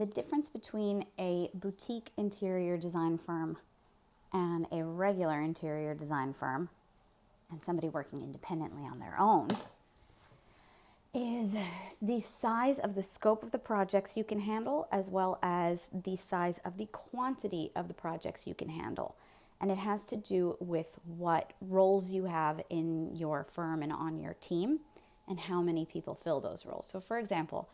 The difference between a boutique interior design firm and a regular interior design firm and somebody working independently on their own is the size of the scope of the projects you can handle, as well as the size of the quantity of the projects you can handle. And it has to do with what roles you have in your firm and on your team and how many people fill those roles. So for example,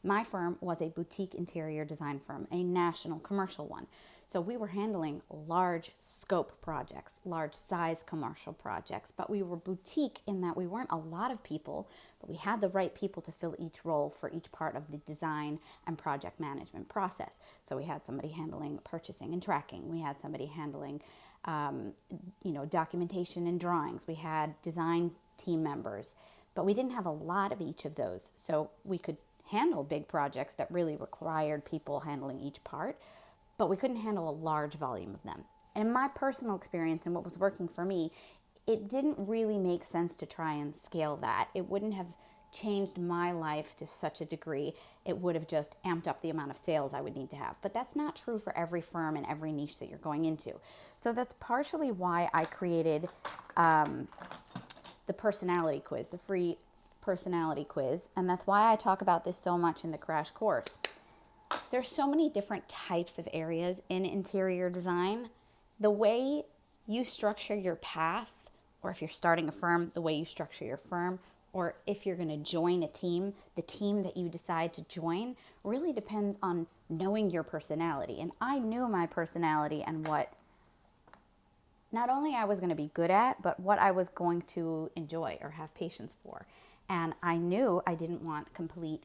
my firm was a boutique interior design firm, a national commercial one. So we were handling large scope projects, large size commercial projects, but we were boutique in that we weren't a lot of people, but we had the right people to fill each role for each part of the design and project management process. So we had somebody handling purchasing and tracking. We had somebody handling documentation and drawings. We had design team members, but we didn't have a lot of each of those. So we could handle big projects that really required people handling each part, but we couldn't handle a large volume of them. And in my personal experience and what was working for me, it didn't really make sense to try and scale that. It wouldn't have changed my life to such a degree. It would have just amped up the amount of sales I would need to have. But that's not true for every firm and every niche that you're going into. So that's partially why I created the personality quiz, the free personality quiz. And that's why I talk about this so much in the crash course. There's so many different types of areas in interior design. The way you structure your path, or if you're starting a firm, the way you structure your firm, or if you're going to join a team, the team that you decide to join really depends on knowing your personality. And I knew my personality and what not only I was going to be good at, but what I was going to enjoy or have patience for. And I knew I didn't want complete,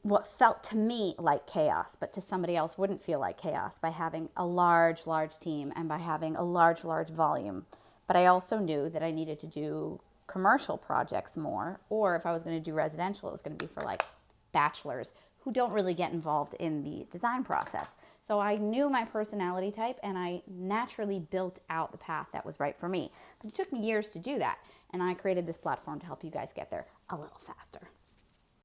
what felt to me like chaos, but to somebody else wouldn't feel like chaos by having a large team and by having a large volume. But I also knew that I needed to do commercial projects more, or if I was going to do residential, it was going to be for like bachelors who don't really get involved in the design process. So I knew my personality type and I naturally built out the path that was right for me. But it took me years to do that. And I created this platform to help you guys get there a little faster.